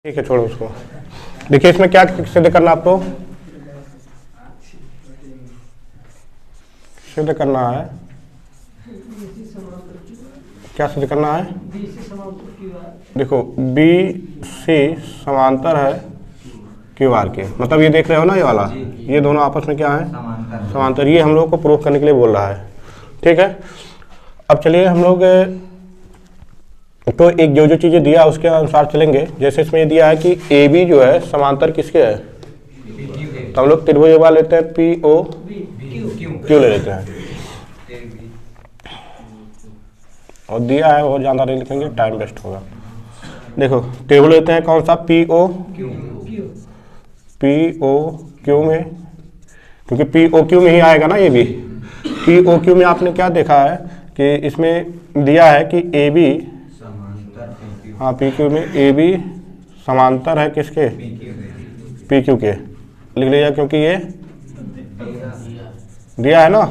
ठीक है, छोड़ो उसको। देखिए इसमें क्या सिद्ध करना आपको, सिद्ध करना है, क्या सिद्ध करना है? देखो बी सी समांतर है क्यू आर के, मतलब ये देख रहे हो ना, ये वाला, ये दोनों आपस में क्या है? समांतर। ये हम लोग को प्रूफ करने के लिए बोल रहा है। ठीक है, अब चलिए हम लोग तो एक जो चीज़ें दिया उसके अनुसार चलेंगे। जैसे इसमें दिया है कि ए बी जो है समांतर किसके है, तो हम लोग त्रिभुज वाला लेते हैं, पी ओ क्यू ले लेते हैं, और दिया है और ज़्यादा नहीं लिखेंगे, टाइम वेस्ट होगा। देखो त्रिभुज लेते हैं कौन सा, पी ओ क्यू में, क्योंकि पी ओ क्यू में ही आएगा ना ये भी। पी ओ क्यू में आपने क्या देखा है कि इसमें दिया है कि ए बी, हाँ पी क्यू में ए बी समांतर है किसके, पी क्यू के, लिख लीजिए क्योंकि ये दिया है ना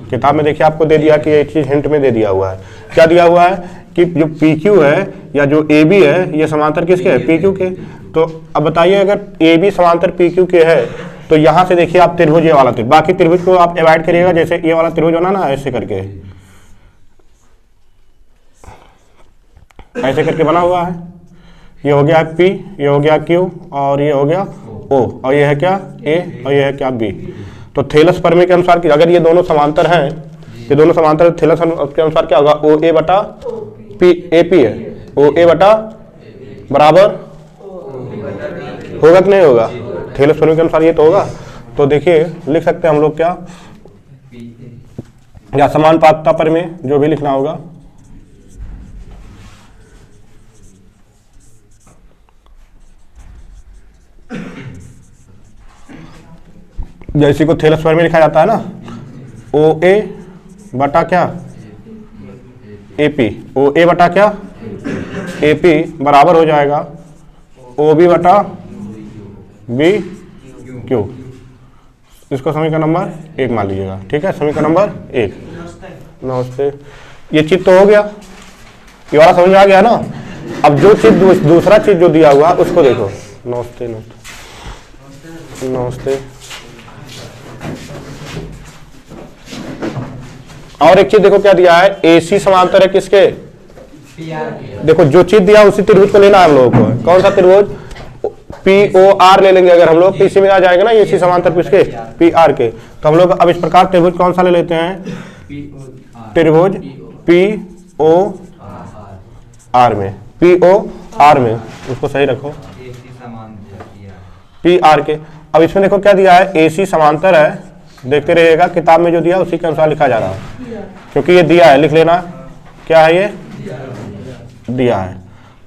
किताब में। देखिए आपको दे दिया कि एक चीज़ हिंट में दे दिया हुआ है, क्या दिया हुआ है कि जो पी क्यू है या जो ए बी है ये समांतर किसके है, पी क्यू के। तो अब बताइए अगर ए बी समांतर पी क्यू के है तो यहाँ से देखिए आप त्रिभुज ये वाला त्रिभुज, बाकी त्रिभुज को आप अवॉइड करिएगा। जैसे ये वाला त्रिभुज होना ना, ऐसे करके ऐसे करके बना हुआ है, ये हो गया P, ये हो गया Q, और ये हो गया O, और ये है क्या A, और ये है क्या B। तो थेलस प्रमेय के अनुसार कि अगर ये दोनों समांतर हैं, ये दोनों समांतर, थेलस के अनुसार क्या होगा, OA बटा P AP है, OA बटा बराबर होगा कि नहीं होगा, थेलस प्रमेय के अनुसार ये तो होगा। तो देखिए लिख सकते हैं हम लोग क्या, या समानुपातता प्रमेय जो भी लिखना होगा, जैसे को थेलस प्रमेय लिखा जाता है ना, ओ ए बटा क्या ए पी, ओ ए बटा क्या ए पी बराबर हो जाएगा ओ बी बटा बी क्यू। इसको समीकरण नंबर 1 मान लीजिएगा। ठीक है, समीकरण नंबर 1। नमस्ते, ये चीज तो हो गया, ये वाला समझ में आ गया ना। अब जो चीज दूसरा चीज जो दिया हुआ उसको देखो। नमस्ते नमस्ते नमस्ते। और एक चीज देखो क्या दिया है, AC समांतर है किसके, देखो जो चीज दिया उसी त्रिभुज को लेना है हम लोगों को। कौन सा त्रिभुज, POR ले लेंगे अगर हम लोग, इसी में आ जाएगा ना AC समांतर किसके, PR के। तो हम लोग अब इस प्रकार त्रिभुज कौन सा ले लेते हैं, त्रिभुज POR में, POR में, उसको सही रखो, PR के। अब इसमें देखो क्या दिया है, AC समांतर है, देखते रहिएगा किताब में जो दिया उसी के अनुसार लिखा जा रहा है, क्योंकि ये दिया है, लिख लेना क्या है, ये दिया है।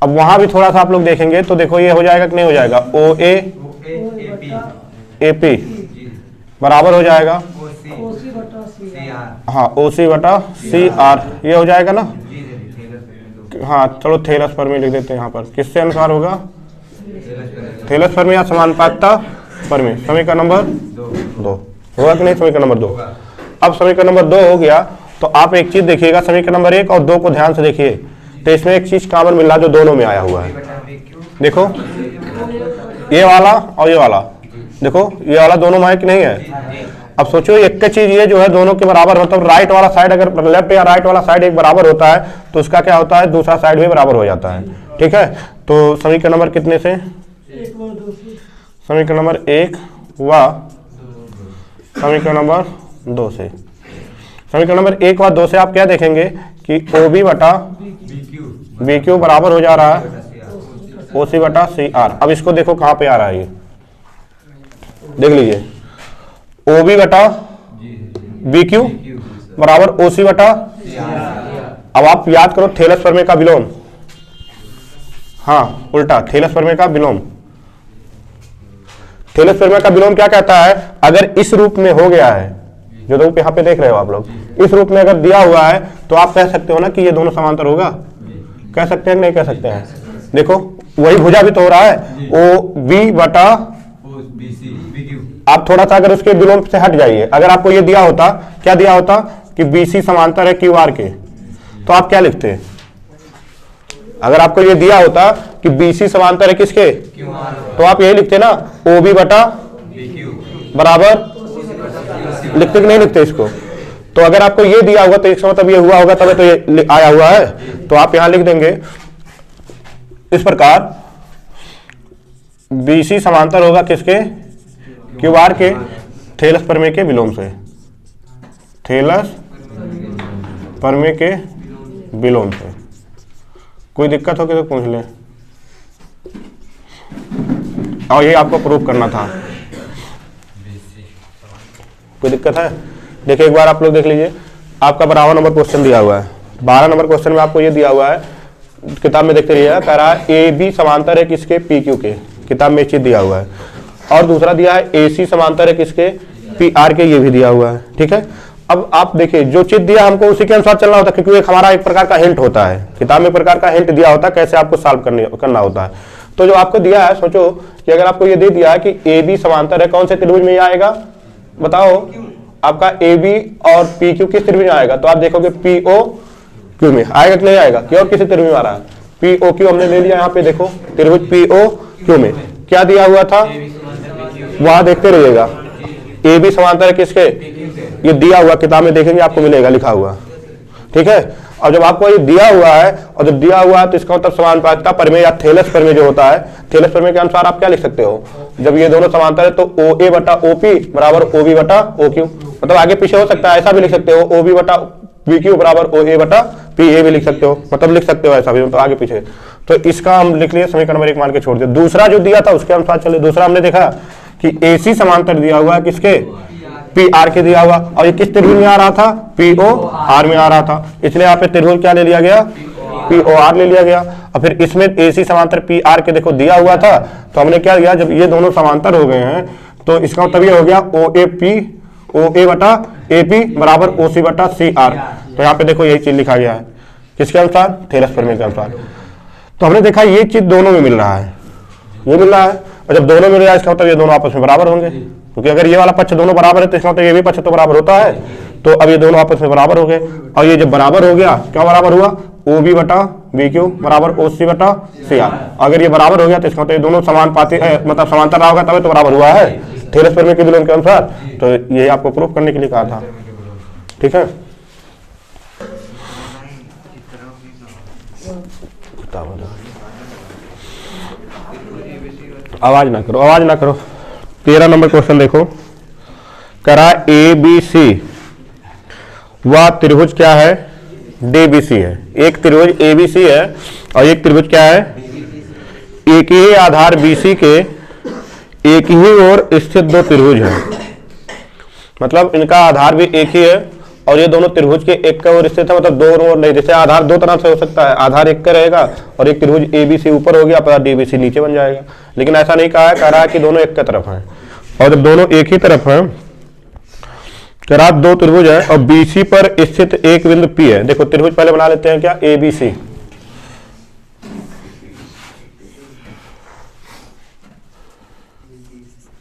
अब वहां भी थोड़ा सा आप लोग देखेंगे तो देखो ये हो जाएगा कि नहीं हो जाएगा, OA AP बराबर हो जाएगा, हाँ OC बटा CR, ये हो जाएगा ना। हाँ चलो थेलस प्रमेय लिख देते हैं यहाँ पर, किससे अनुसार होगा, थेलस प्रमेय या समानुपातता प्रमेय। समीकरण नंबर 2 होगा कि नहीं, समीकरण नंबर 2। अब समीकरण नंबर 2 हो गया तो आप एक चीज देखिएगा, समीकरण नंबर 1 और 2 को ध्यान से देखिए, तो इसमें एक चीज कॉमन मिल रहा जो दोनों में आया हुआ है। देखो ये वाला और ये वाला, देखो ये वाला दोनों में है कि नहीं है। अब सोचो एक चीज ये जो है दोनों के बराबर, मतलब राइट वाला साइड, अगर लेफ्ट या राइट वाला साइड एक बराबर होता है तो उसका क्या होता है, दूसरा साइड भी बराबर हो जाता है। ठीक है, तो समीकरण नंबर कितने से, समीकरण नंबर 1 व समीकरण नंबर 2 से, समीकरण नंबर 1 व 2 से आप क्या देखेंगे कि OB बटा BQ बराबर हो जा रहा है OC बटा CR। अब इसको देखो कहाँ पे आ रहा है, ये देख लीजिए, OB बटा BQ बराबर OC बटा। अब आप याद करो थेलस प्रमेय का विलोम, हाँ उल्टा थेलस प्रमेय का विलोम। थेलस प्रमेय का विलोम क्या कहता है, अगर इस रूप में हो गया है, जो रूप यहाँ पे देख रहे हो आप लोग, इस रूप में अगर दिया हुआ है तो आप कह सकते हो ना कि ये दोनों समांतर होगा, कह सकते हैं नहीं कह सकते हैं। देखो वही भुजा भी तो हो रहा है, OB बटा, आप थोड़ा सा अगर उसके विलोम से हट जाइए, अगर आपको ये दिया होता, क्या दिया होता कि BC समांतर है QR के, तो आप क्या लिखते, अगर आपको ये दिया होता कि BC समांतर है किसके, तो आप यही लिखते ना OB बटा बराबर, लिखते कि नहीं लिखते इसको। तो अगर आपको ये दिया होगा तो इसका मतलब ये हुआ होगा, तब तो ये आया हुआ है, तो आप यहां लिख देंगे इस प्रकार BC समांतर होगा किसके, QR के थेलस प्रमेय के विलोम से, थेलस प्रमेय के विलोम से। कोई दिक्कत हो तो पूछ लें, और ये आपको प्रूफ करना था। कोई दिक्कत है? देखिए एक बार आप लोग देख लीजिए, आपका 12 नंबर क्वेश्चन दिया हुआ है। 12 नंबर क्वेश्चन में आपको ये दिया हुआ है, किताब में देखते रहिएगा, कह रहा है AB समांतर है किसके, PQ के, किताब में चीज दिया हुआ है। और दूसरा दिया है AC समांतर है किसके, PR के, ये भी दिया हुआ है। ठीक है, अब आप देखिए जो चीज दिया हमको उसी के अनुसार चलना होता है, क्योंकि एक हमारा एक प्रकार का हिंट होता है, किताब में एक प्रकार का हिंट दिया होता है कैसे आपको सॉल्व करना होता है। तो जो आपको दिया है, सोचो कि अगर आपको ये दे दिया है कि AB समांतर है, कौन से त्रिभुज में ये आएगा बताओ, आपका AB और PQ किस त्रिभुज में आएगा, तो आप देखोगे POQ में आएगा कि नहीं आएगा, कि और किसी त्रिभुज में आ रहा है, POQ हमने ले लिया। यहाँ पे देखो त्रिभुज POQ में क्या दिया हुआ था, वहां देखते रहिएगा, AB समांतर है किसके, ये दिया हुआ किताब में देखेंगे आपको मिलेगा लिखा हुआ। ठीक है, और जब आपको ये दिया हुआ है, और जब दिया हुआ है तो इसका मतलब समानुपातिकता प्रमेय या थेलस प्रमेय जो होता है, थेलस प्रमेय के अनुसार आप क्या लिख सकते हो, जब ये दोनों समांतर है तो OA बटा OP बराबर OB बटा OQ, मतलब आगे पीछे हो सकता है, ऐसा भी लिख सकते हो, OB बटा PQ बराबर OA बटा PA भी लिख सकते हो, मतलब लिख सकते हो ऐसा भी, मतलब आगे पीछे। तो इसका हम लिख लिए, समीकरण नंबर 1 मान के छोड़ दिया। दूसरा जो दिया था उसके अनुसार चले, दूसरा हमने देखा कि AC समांतर दिया हुआ है किसके, PR के दिया हुआ, और ये किस त्रिभुज में आ रहा था, POR में आ रहा था, इसलिए यहाँ पे त्रिभुज क्या ले लिया गया, POR ले लिया गया। और फिर इसमें AC समांतर PR के देखो दिया हुआ था, तो हमने क्या किया, जब ये दोनों समांतर हो गए हैं तो इसका मतलब ये हो गया OA बटा AP बराबर OC बटा CR। तो यहाँ पे देखो यही चीज लिखा गया है, किसके अनुसार, थेलस प्रमेय के अनुसार। तो हमने देखा ये चीज दोनों में मिल रहा है, ये मिल रहा है, और जब दोनों मिल रहा है इसका मतलब ये दोनों आपस में बराबर होंगे, क्योंकि अगर ये वाला पक्ष दोनों बराबर है तो इसका मतलब ये भी पक्ष तो बराबर होता है। तो अब ये दोनों आपस में बराबर हो गए, और ये जब बराबर हो गया, क्या बराबर हुआ, OB बटा BQ बराबर OC बटा CR। अगर ये बराबर हो गया तो इसका मतलब ये दोनों समानुपाती मतलब समांतर रहा होगा तभी तो बराबर हुआ है थेलस प्रमेय के विलोम के अनुसार। तो ये आपको प्रूफ करने के लिए कहा था। ठीक है, आवाज ना करो, आवाज ना करो। 13 नंबर क्वेश्चन देखो, करा ABC वह त्रिभुज क्या है, DBC है। एक त्रिभुज ABC है और एक त्रिभुज क्या है, एक ही आधार BC के एक ही ओर स्थित दो त्रिभुज है, मतलब इनका आधार भी एक ही है और ये दोनों त्रिभुज के एक का ओर स्थित है, मतलब दोनों ओर नहीं, जैसे आधार दो तरह से हो सकता है, आधार एक का रहेगा और एक त्रिभुज ABC ऊपर हो गया पर DBC नीचे बन जाएगा, लेकिन ऐसा नहीं कहा है, कह रहा है कि दोनों एक का तरफ है। और जब दोनों एक ही तरफ है, कह रहा दो त्रिभुज है और BC पर स्थित एक बिंदु P है। देखो त्रिभुज पहले बना लेते हैं क्या, ABC,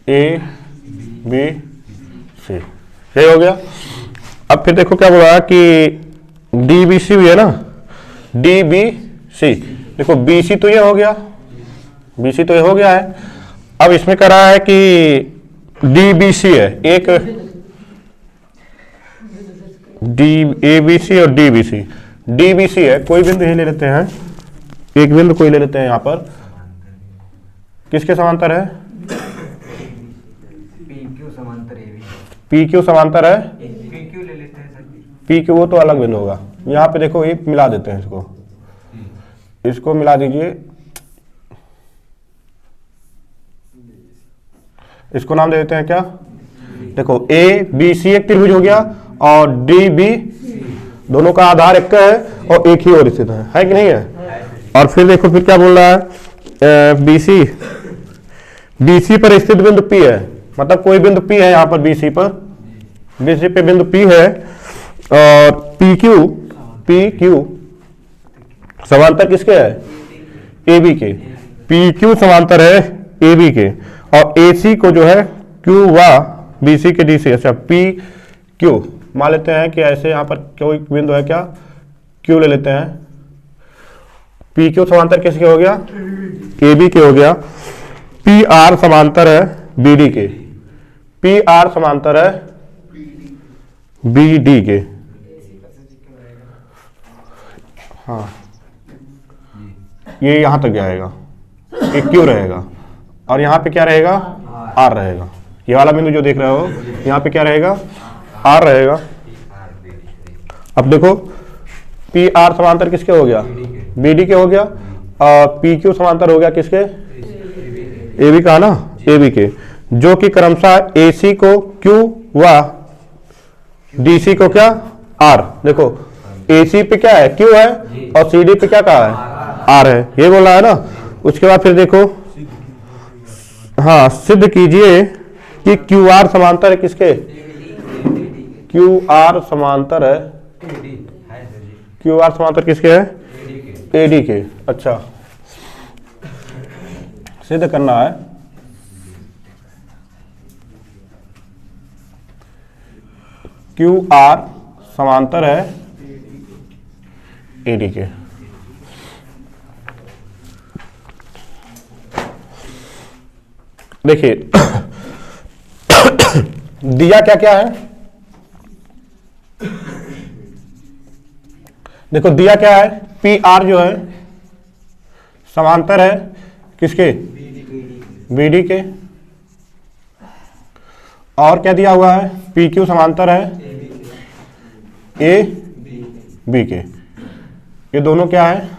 ABC ये हो गया। अब फिर देखो क्या बोला कि DBC भी है ना, DBC, देखो BC तो ये हो गया, BC तो ये हो गया है। अब इसमें कह रहा है कि DBC है, एक ABC और DBC है, कोई बिंदु ही ले लेते हैं, एक बिंदु कोई ले लेते हैं, यहां पर किसके समांतर है, PQ समांतर है, PQ ले लेते हैं, PQ वो तो अलग बिंदु होगा। यहाँ पे देखो ये मिला देते हैं, इसको मिला दीजिए, इसको नाम दे देते हैं क्या, देखो ABC एक त्रिभुज हो गया और DB दोनों का आधार एक का है और एक ही ओर स्थित है कि नहीं है। और फिर देखो फिर क्या बोल रहा है, BC पर स्थित बिंदु P है, मतलब कोई बिंदु P है यहाँ पर BC पे बिंदु P है और PQ समांतर किसके है, AB के, PQ समांतर है AB के और AC को जो है Q व BC के DC। अच्छा PQ मान लेते हैं कि ऐसे यहाँ पर कोई बिंदु है क्या, Q ले लेते हैं, पी क्यू समांतर किसके हो गया, ए बी के हो गया। पी आर समांतर है बी डी के, पी आर समांतर है बी डी के। हाँ ये यहां तक जाएगा, ये क्यू रहेगा और यहां पे क्या रहेगा, आर रहेगा। ये वाला बिंदु जो देख रहे हो यहां पे क्या रहेगा, आर रहेगा। अब देखो पी आर समांतर किसके हो गया, बी डी के हो गया। पी क्यू समांतर हो गया किसके, ए बी का ना, ए बी के, जो कि क्रमशः ए सी को क्यू व डी सी को क्या, आर। देखो ए सी पे क्या है, क्यू है और सी डी पे क्या कहा है, आर है, ये बोल रहा है ना। उसके बाद फिर देखो, हाँ सिद्ध कीजिए कि क्यू आर समांतर है किसके, क्यू आर समांतर है, क्यू आर समांतर किसके है, ए डी के। अच्छा सिद्ध करना है क्यू आर समांतर है ए डी के। देखिए दिया क्या क्या है, देखो दिया क्या है, पी आर जो है समांतर है किसके, बी डी के। और क्या दिया हुआ है, पी क्यू समांतर है ए बी के। ये दोनों क्या है,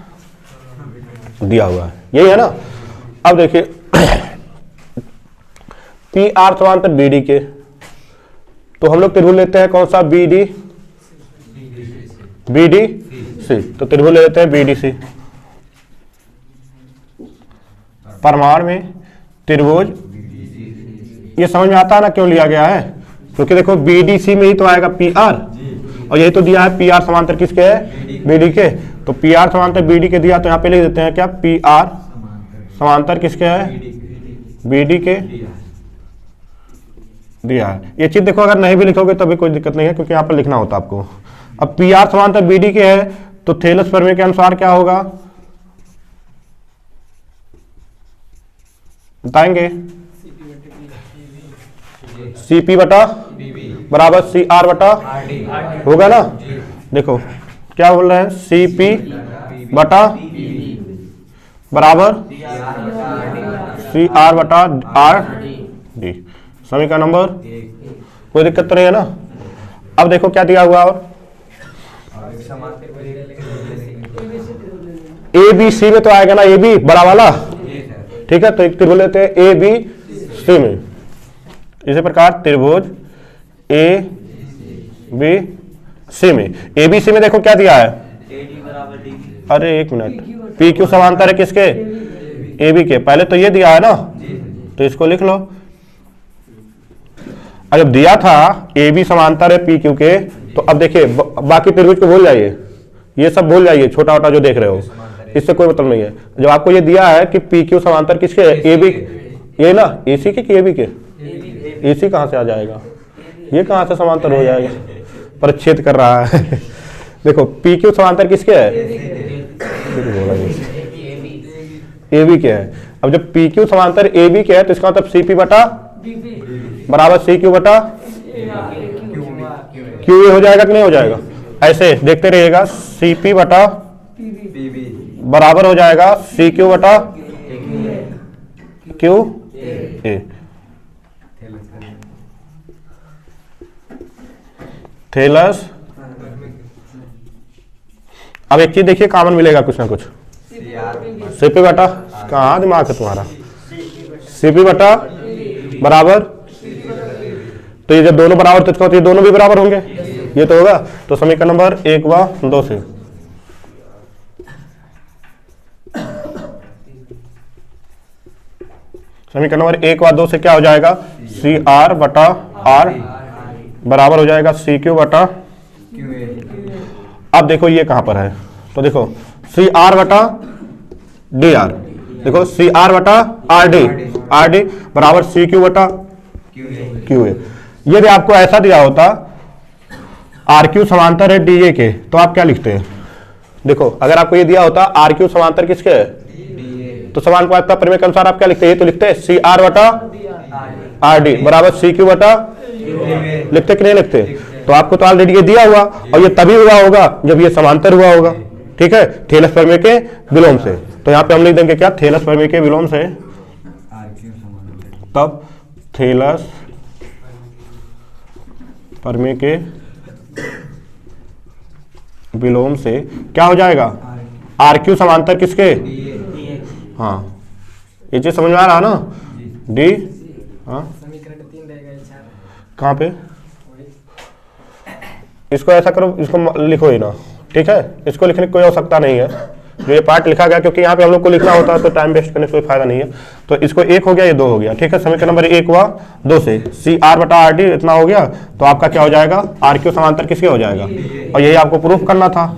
दिया हुआ है, यही है ना। अब देखिए पी आर समांतर बी डी के, तो हम लोग त्रिभुज लेते हैं कौन सा, बी डी सी। तो त्रिभुज ले लेते हैं बी डी सी। परमाणु में त्रिभुज, ये समझ में आता है ना क्यों लिया गया है, क्योंकि देखो बी डी सी में ही तो आएगा पी आर, और यही तो दिया है पी आर समांतर किसके है, बी डी के। तो पी आर समांतर बी डी के दिया, तो यहाँ पे लिख देते हैं क्या, पी आर समांतर किसके है, बी डी के दिया है। ये चीज देखो अगर नहीं भी लिखोगे तभी कोई दिक्कत नहीं है, क्योंकि यहाँ पर लिखना होता है आपको। अब पी आर समांतर बी डी के है, तो थेलस प्रमेय के अनुसार क्या होगा बताएंगे, सी पी बटा बराबर सी आर बटा होगा ना। देखो क्या बोल रहे हैं, सी पी बटा बराबर सी आर बटा आर डी। समीकरण नंबर, कोई दिक्कत तो नहीं है ना। अब देखो क्या दिया हुआ, और ए बी सी में तो आएगा ना, ए बी बड़ा वाला, ठीक है। तो एक त्रिभुज लेते हैं ए बी सी में, इसी प्रकार त्रिभुज ए बी सी में। ए बी सी में देखो क्या दिया है, अरे एक मिनट, पी क्यू समांतर है किसके, ए बी के। पहले तो ये दिया है ना, तो इसको लिख लो। और जब दिया था ए बी समांतर है पी क्यू के, तो अब देखिए बाकी त्रिभुज को भूल जाइए, ये सब भूल जाइए, छोटा छोटा जो देख रहे हो इससे कोई मतलब नहीं है। जब आपको ये दिया है कि पी क्यू समांतर किसके, ए बी, ये ना ए सी के, ए बी के, ए सी कहां से आ जाएगा, ये कहां से समांतर हो जाएगा, परिच्छेद कर रहा है। देखो पी क्यू समांतर किसके है, ए बी के है। अब जब पी क्यू समांतर ए बी के है, तो इसका मतलब सी पी बटा बराबर सी क्यू बटा क्यू ए हो जाएगा कि नहीं हो जाएगा। ऐसे देखते रहिएगा, सी पी बटा बराबर हो जाएगा सी क्यू बटा क्यू ए। थेलस, अब एक चीज देखिए कॉमन मिलेगा कुछ ना कुछ, सीपी बटा, कहाँ दिमाग है तुम्हारा, सीपी बटा बराबर, तो ये जब दोनों बराबर तो ये दोनों भी बराबर होंगे, ये तो होगा। तो समीकरण नंबर 1 व 2 से समीकरण नंबर 1 व 2 से क्या हो जाएगा, सी आर बटा आर बराबर हो जाएगा सी क्यू बटा। अब देखो ये कहां पर है, तो देखो सी आर बटा डी आर, देखो सी आर बटा आर डी बराबर सी क्यू बटा क्यू ए। यदि आपको ऐसा दिया होता आर क्यू समांतर है डी ए के, तो आप क्या लिखते हैं, देखो अगर आपको ये दिया होता आर क्यू समांतर किसके है, तो समानुपातिकता प्रमेय के अनुसार आप क्या लिखते हैं, ये तो लिखते हैं सी आर बटा आर डी बराबर सी क्यू बटा, लिखते कि नहीं लिखते। तो आपको तो ऑलरेडी ये दिया हुआ, और ये तभी हुआ होगा जब ये समांतर हुआ होगा, ठीक है, थेलस प्रमेय के विलोम से। तो यहाँ पे हम लिख देंगे क्या, थेलस प्रमेय के विलोम से, तब थेलस प्रमेय के विलोम से क्या हो जाएगा, आर क्यू समांतर किसके, हाँ ये चीज समझ में आ रहा है ना, डी, हाँ कहाँ पे, इसको ऐसा करो, इसको लिखो ही ना, ठीक है, इसको लिखने की कोई आवश्यकता नहीं है, जो ये पार्ट लिखा गया, क्योंकि यहाँ पे हम लोग को लिखना होता है तो टाइम वेस्ट करने से कोई फायदा नहीं है। तो इसको एक हो गया, ये दो हो गया, ठीक है, समीकरण नंबर एक हुआ, दो से सी आर बटा आर डी इतना हो गया, तो आपका क्या हो जाएगा, आर क्यू समांतर किसके हो जाएगा, और यही आपको प्रूफ करना था,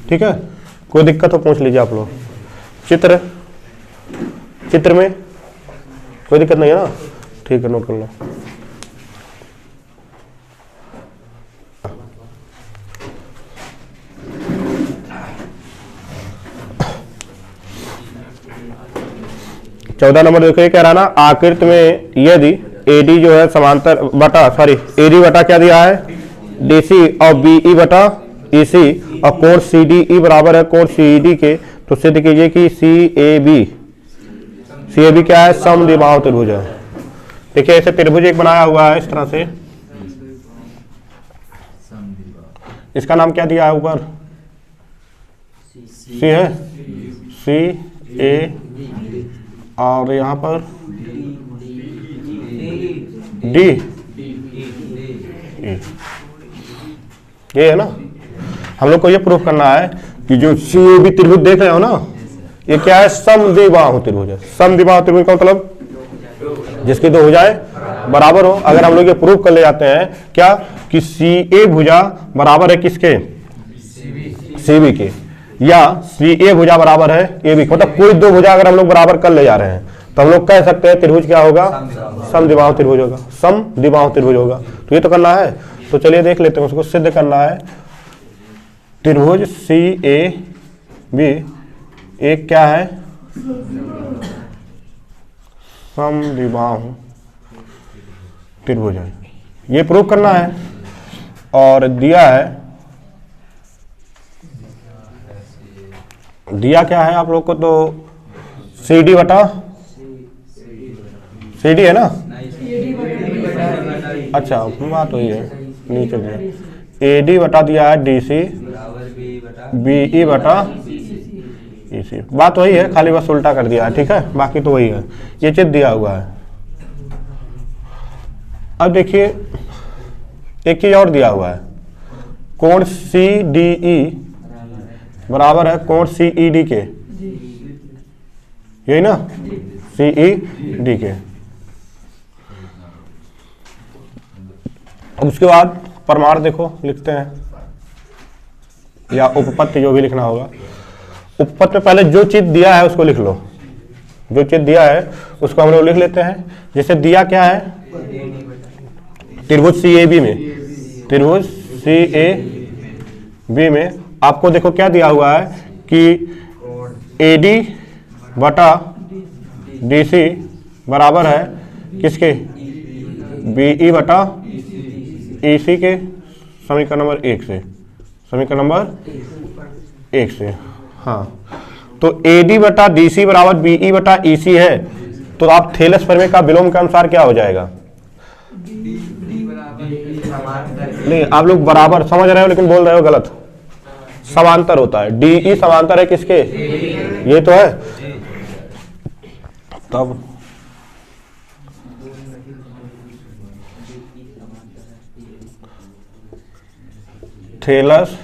ठीक है। कोई दिक्कत हो पूछ लीजिए आप लोग। चित्र में कोई दिक्कत नहीं है ना, ठीक है, नोट कर लो। चौदह नंबर देखो, ये कह रहा ना, आकृति में यदि एडी जो है समांतर बटा एडी बटा क्या दिया है, डीसी और बीई बटा ईसी, और कोण सीडीई बराबर है कोण सीडी के, तो सिद्ध कीजिए कि सीएबी क्या है, समद्विबाहु त्रिभुज है। देखिए ऐसे त्रिभुज एक बनाया हुआ है इस तरह से, इसका नाम क्या दिया है ऊपर, सी है, सी ए, और यहाँ पर डी, ये है ना। हम लोग को ये प्रूफ करना है कि जो सीएबी त्रिभुज देख रहे हो ना, ये क्या है, समद्विबाहु त्रिभुज है। समद्विबाहु त्रिभुज का मतलब जिसकी दो भुजाएं बराबर हो। अगर हम लोग ये प्रूफ कर ले जाते हैं क्या, कि सी ए भुजा बराबर है किसके, सीबी के, या सी ए भुजा बराबर है ए बी, मतलब कोई दो भुजा अगर हम लोग बराबर कर ले जा रहे हैं तो हम लोग कह सकते हैं त्रिभुज क्या होगा, समद्विबाहु त्रिभुज होगा, समद्विबाहु त्रिभुज होगा। तो ये तो करना है, तो चलिए देख लेते हैं, उसको सिद्ध करना है। त्रिभुज सी ए बी एक क्या है, समद्विबाहु त्रिभुज है, ये प्रूव करना है। और दिया क्या है आप लोग को, तो सी डी बटा, सी डी है ना, अच्छा बात वही है, नीचे दिया ए डी बटा दिया है डी सी, बी ई बटा ई सी, बात वही है, खाली बस उल्टा कर दिया है, ठीक है, बाकी तो वही है, ये चीज दिया हुआ है। अब देखिए एक चीज और दिया हुआ है, कोण सी डी ई बराबर है कोण सी ई डी के, यही ना, सी ई डी के। उसके बाद प्रमाण देखो लिखते हैं, या उपपत्ति जो भी लिखना होगा। उपपत्ति में पहले जो चीज दिया है उसको लिख लो, जो चीज दिया है उसको हम लोग लिख लेते हैं। जैसे दिया क्या है, त्रिभुज सी ए बी में, त्रिभुज सी ए बी में आपको देखो क्या दिया हुआ है कि ए डी बटा डी सी बराबर है किसके, बी ई बटा ई सी के, समीकरण नंबर एक से, समीकरण नंबर एक से। हाँ, तो ए डी बटा डी सी बराबर बी ई बटा ई सी है, तो आप थेलस प्रमेय का विलोम के अनुसार क्या हो जाएगा, नहीं आप लोग बराबर समझ रहे हो लेकिन बोल रहे हो गलत, समांतर होता है, डी ई समांतर है किसके, ये तो है। तब थेलस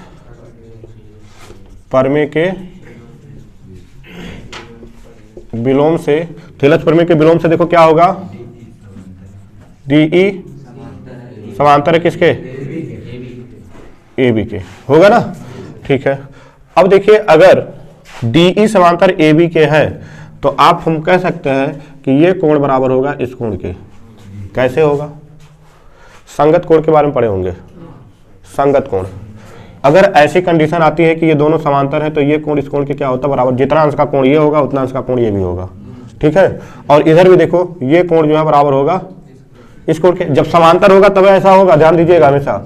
प्रमेय के विलोम से, थेलस प्रमेय के विलोम से देखो क्या होगा, डी ई समांतर है किसके, ए बी के, होगा ना, ठीक है। अब देखिए अगर डी ई समांतर ए बी के है तो आप हम कह सकते हैं कि ये कोण बराबर होगा इस कोण के। कैसे होगा, संगत कोण के बारे में पढ़े होंगे, संगत कोण। अगर ऐसी कंडीशन आती है कि ये दोनों समांतर हैं तो ये कोण इस कोण के क्या होता है बराबर, जितना अंश का कोण ये होगा उतना अंश का कोण ये भी होगा, ठीक है। और इधर भी देखो ये कोण जो है बराबर होगा इस कोण के, जब समांतर होगा तब ऐसा होगा, ध्यान दीजिएगा हमेशा,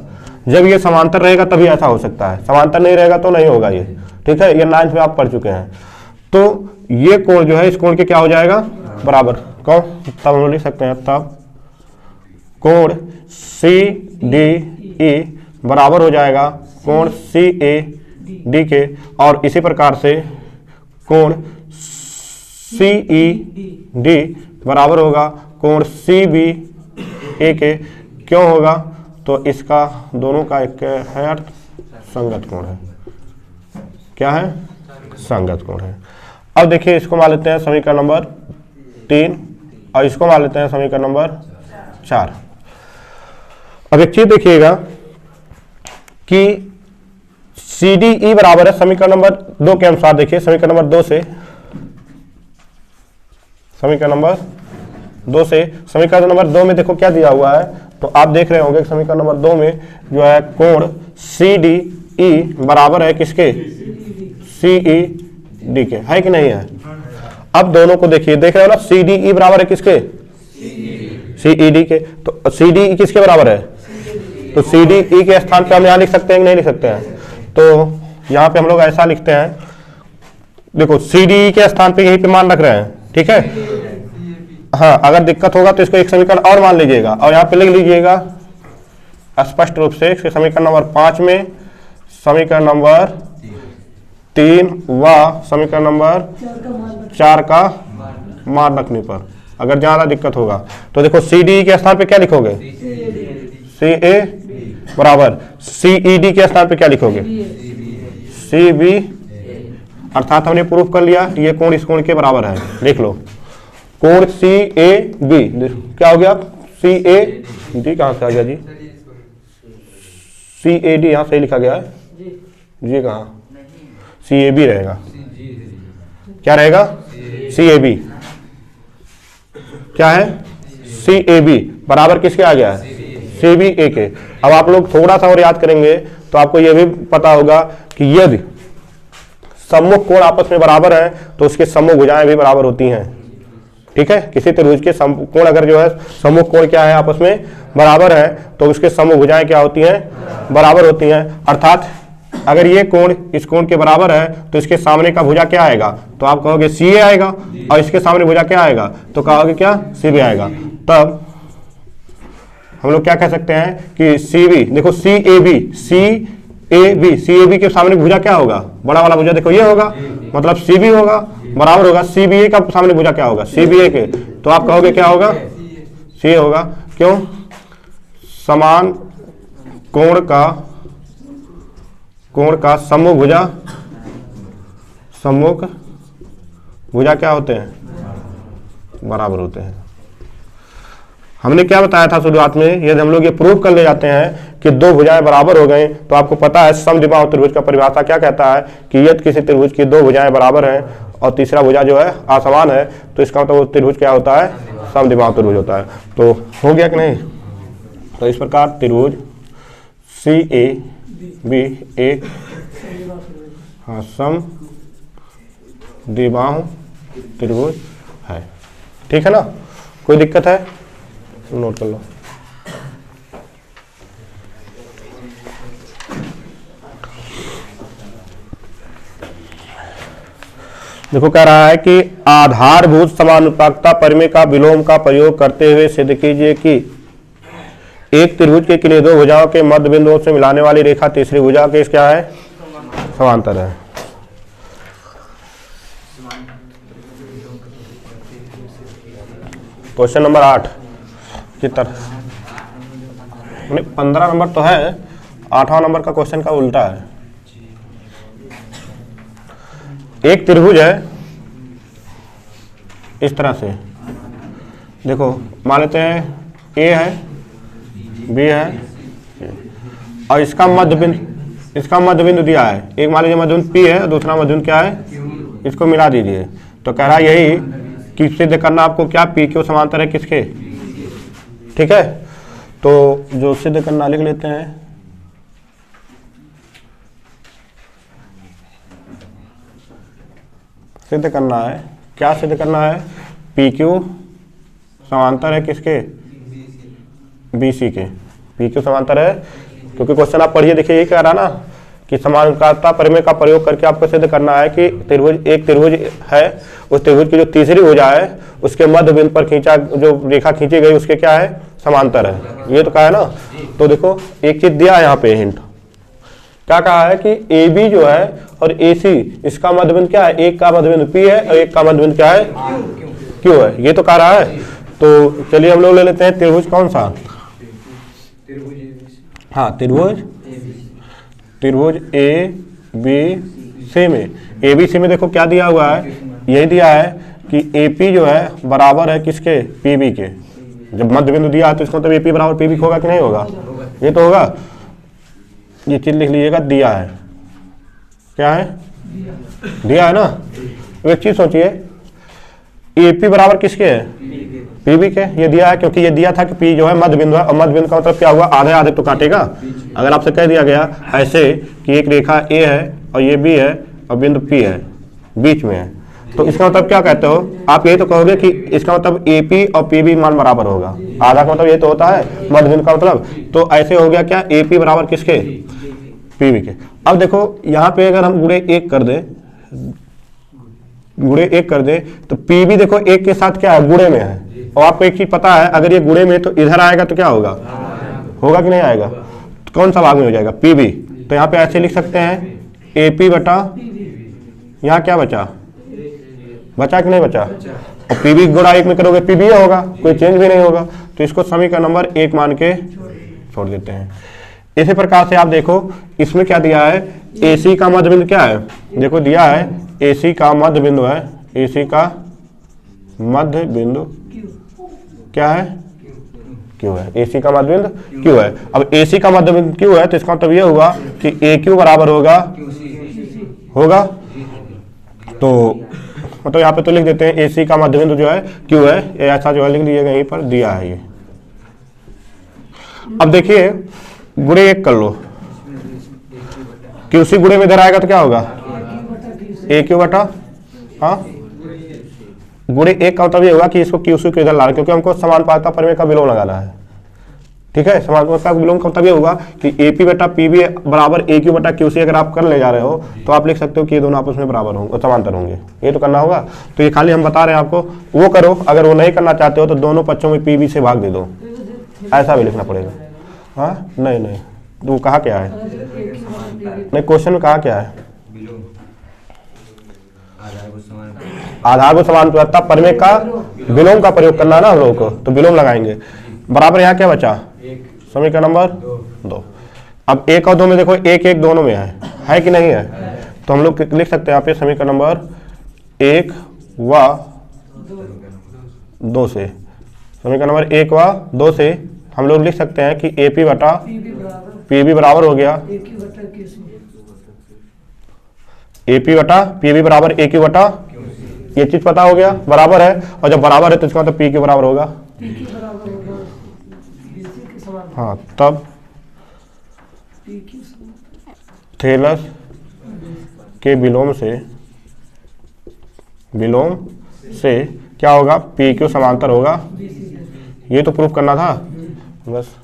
जब ये समांतर रहेगा तभी ऐसा हो सकता है, समांतर नहीं रहेगा तो नहीं होगा ये, ठीक है। ये 9th में आप पढ़ चुके हैं। तो ये कोण जो है इस कोण के क्या हो जाएगा बराबर, कौन, तब हम लिख सकते हैं तब कोण CDE बराबर हो जाएगा कोण CAD के, और इसी प्रकार से कोण CED बराबर होगा कोण CBA के। क्यों होगा, तो इसका दोनों का एक है अर्थ संगत कोण है, क्या है, संगत कोण है। अब देखिए इसको मान लेते हैं समीकरण नंबर 3 और इसको मान लेते हैं समीकरण नंबर 4। अब एक चीज देखिएगा कि CDE बराबर है समीकरण नंबर 2 के अनुसार, देखिए समीकरण नंबर 2 से, समीकरण नंबर 2 से, समीकरण नंबर 2 में देखो क्या दिया हुआ है, तो आप देख रहे होंगे समीकरण नंबर 2 में जो है कोण CDE बराबर है किसके, CED के, है कि नहीं है। अब दोनों को देखिए, देख रहे हो ना, CDE बराबर है किसके, CED के, तो CDE किसके बराबर है, तो CDE के स्थान पे हम यहाँ लिख सकते हैं कि नहीं लिख सकते हैं, तो यहाँ पे हम लोग ऐसा लिखते हैं, देखो CDE के स्थान पे यहीं पे मान रख रहे हैं, ठीक है। हाँ, अगर दिक्कत होगा तो इसको एक समीकरण और मान लीजिएगा और यहाँ पे लिख लीजिएगा स्पष्ट रूप से समीकरण नंबर 5 में, समीकरण नंबर 3 व समीकरण नंबर 4 का मान रखने पर अगर ज्यादा दिक्कत होगा तो देखो CDE के स्थान पे क्या लिखोगे, CA बराबर, CED के स्थान पे क्या लिखोगे, CB, अर्थात हमने प्रूफ कर लिया ये कोण इस कोण के बराबर है। देख लो कोण CAB क्या हो गया, CAD कहाँ से आ गया जी, CAD यहाँ सही लिखा गया है जी, कहाँ, CAB रहेगा, क्या रहेगा, CAB, क्या है, CAB बराबर किसके आ गया है, CBA के। अब आप लोग थोड़ा सा और याद करेंगे तो आपको यह भी पता होगा कि यदि सम्मुख कोण आपस में बराबर है तो उसके सम्मुख भुजाएं भी बराबर होती हैं, ठीक है। किसी त्रिभुज के कोण अगर जो है सम्मुख कोण क्या है आपस में बराबर है तो उसके सम्मुख भुजाएं क्या होती हैं, बराबर होती हैं। अर्थात अगर ये कोण इस कोण के बराबर है तो इसके सामने का भुजा क्या आएगा, तो आप कहोगे CA आएगा, और इसके सामने भुजा क्या आएगा, तो कहोगे क्या, CB आएगा। तब हम लोग क्या कह सकते हैं कि CB, देखो CAB के सामने भुजा क्या होगा, बड़ा वाला भुजा देखो ये होगा, मतलब CB होगा, बराबर होगा CBA का सामने भुजा क्या होगा, CBA के, तो आप कहोगे क्या होगा, CA होगा। क्यों, समान कोण का सम्मुख भुजा क्या होते हैं, बराबर होते हैं। हमने क्या बताया था शुरुआत में, यदि हम लोग ये प्रूव कर ले जाते हैं कि दो भुजाएं बराबर हो गई, तो आपको पता है समद्विबाहु त्रिभुज का परिभाषा क्या कहता है कि यदि किसी त्रिभुज की दो भुजाएं बराबर हैं और तीसरा भुजा जो है असमान है तो इसका मतलब वो त्रिभुज क्या होता है, समद्विबाहु त्रिभुज होता है। तो हो गया कि नहीं, तो इस प्रकार त्रिभुज CAB एक समद्विबाहु त्रिभुज है, ठीक है ना। कोई दिक्कत है, नोट कर लो। देखो कह रहा है कि आधारभूत समानुपातिकता प्रमेय का विलोम का प्रयोग करते हुए सिद्ध कीजिए कि एक त्रिभुज के किन्हीं दो भुजाओं के मध्य बिंदुओं से मिलाने वाली रेखा तीसरी भुजा के क्या है, समांतर है। क्वेश्चन नंबर 8 की तरह 15 नंबर तो है, 8वां नंबर का क्वेश्चन का उल्टा है। एक त्रिभुज है इस तरह से, देखो मान लेते हैं A है, B है और इसका मध्य बिंदु दिया है। एक मान लीजिए मध्य बिंदु P है, दूसरा मध्य बिंदु क्या है, इसको मिला दीजिए। तो कह रहा है यही कि सिद्ध करना आपको क्या, PQ समांतर है किसके, ठीक है। तो जो सिद्ध करना लिख लेते हैं सिद्ध करना है, क्या सिद्ध करना है, पी क्यू समांतर है किसके, बी सी के। पी क्यू समांतर है, क्योंकि क्वेश्चन आप पढ़िए देखिए, ये कह रहा ना कि समानुपातता प्रमेय का प्रयोग करके आपको सिद्ध करना है कि त्रिभुज, एक त्रिभुज है, उस त्रिभुज की जो तीसरी भुजा है उसके मध्य बिंदु पर खींचा जो रेखा खींची गई उसके क्या है, समांतर है। ये तो कहा है ना। तो देखो एक चीज दिया है यहाँ पे हिंट, क्या कहा है कि ए बी जो है और ए सी, इसका मध्य बिंदु क्या है, एक का मध्य बिंदु पी है और एक का मध्य बिंदु क्या है, क्यू है। ये तो कह रहा है। तो चलिए हम लोग ले लेते हैं त्रिभुज कौन सा, हाँ त्रिभुज ए बी सी में, ए बी सी में देखो क्या दिया हुआ है, यही दिया है कि ए पी जो है बराबर है किसके, पी बी के। जब मध्य बिंदु दिया है तो इसका मतलब ए पी बराबर पी बी होगा कि नहीं होगा, ये तो होगा। ये चीज लिख लीजिएगा, दिया है, क्या है, दिया है ना। तो एक चीज सोचिए, ए पी बराबर किसके है, पी बी के। ये दिया है क्योंकि ये दिया था कि पी जो है मध्य बिंदु है, और मध्य बिंदु का मतलब क्या हुआ, आधे आधे तो काटेगा। अगर आपसे कह दिया गया ऐसे कि एक रेखा ए है और ये बी है और बिंदु पी है बीच में है, तो इसका मतलब क्या कहते हो आप, यही तो कहोगे कि इसका मतलब ए पी और पी बी मान बराबर होगा। आधा का मतलब ये तो होता है मध्य बिंदु का मतलब। तो ऐसे हो गया क्या, ए पी बराबर किसके, पी बी के। अब देखो यहाँ पे अगर हम गुणे एक कर दे, गुणे एक कर दे तो पी बी देखो एक के साथ क्या है, गुणे में है। और आपको एक चीज पता है, अगर ये गुणे में तो इधर आएगा तो क्या होगा, होगा कि नहीं आएगा, तो कौन सा भाग में हो जाएगा, पी बी। तो यहाँ पे ऐसे लिख सकते हैं ए पी बटा, यहाँ क्या बचा, बचा कि नहीं बचा, और पी बी गुणा एक में करोगे पी बी होगा, कोई चेंज भी नहीं होगा। तो इसको समीकरण नंबर 1 मान के छोड़ देते हैं। इसी प्रकार से आप देखो इसमें क्या दिया है, ए सी का मध्य बिंदु क्या है, देखो दिया है ए सी का मध्य बिंदु है, ए सी का मध्य बिंदु क्या है, क्यू है। ए सी का मध्य बिंदु क्यू है। अब ए सी का मध्य बिंदु क्यू है तो इसका मतलब ये हुआ कि ए क्यू बराबर होगा, होगा। तो मतलब यहाँ पे तो लिख देते हैं ए सी का मध्य बिंदु जो है क्यू है, ऐसा जो है लिख लीजिएगा, यहीं पर दिया है ये। अब देखिए गुणे एक कर लो, क्यू सी गुणे में इधर आएगा तो क्या होगा, ए क्यू बटा, हाँ गुणे एक का मतलब ये होगा कि इसको क्यू सी को इधर ला रहे, क्योंकि हमको समानुपातता प्रमेय का विलोम लगाना है। ठीक है, समानुपातता विलोम का मतलब ये होगा कि ए पी बटा पी बी बराबर ए क्यू बटा क्यू सी अगर आप कर ले जा रहे हो तो आप लिख सकते हो कि ये दोनों आपस में बराबर होंगे, समांतर होंगे। ये तो करना होगा। तो ये खाली हम बता रहे हैं आपको, वो करो। अगर वो नहीं करना चाहते हो तो दोनों पक्षों में पी बी से भाग दे दो, ऐसा भी लिखना पड़ेगा। हाँ नहीं वो कहा क्या है, नहीं क्वेश्चन में कहा क्या है, आधारभूत समानुपातता प्रमेय का विलोम का प्रयोग करना है ना हम लोगों को, तो विलोम लगाएंगे। बराबर यहाँ क्या बचा, समीकरण नंबर 2। अब 1 और 2 में देखो एक एक दोनों में है कि नहीं है, तो हम लोग लिख सकते हैं यहाँ पे समीकरण नंबर 1 व 2 से, समीकरण नंबर 1 व 2 से हम लोग लिख सकते हैं कि ए पी बटा पी बी बराबर हो गया ए पी बटा पी बी बराबर ए क्यू बटा, ये चीज पता हो गया, बराबर है। और जब बराबर है तो इसका मतलब पी के बराबर होगा, हाँ तब थेलस के विलोम से क्या होगा, पी क्यू समांतर होगा। ये तो प्रूफ करना था बस।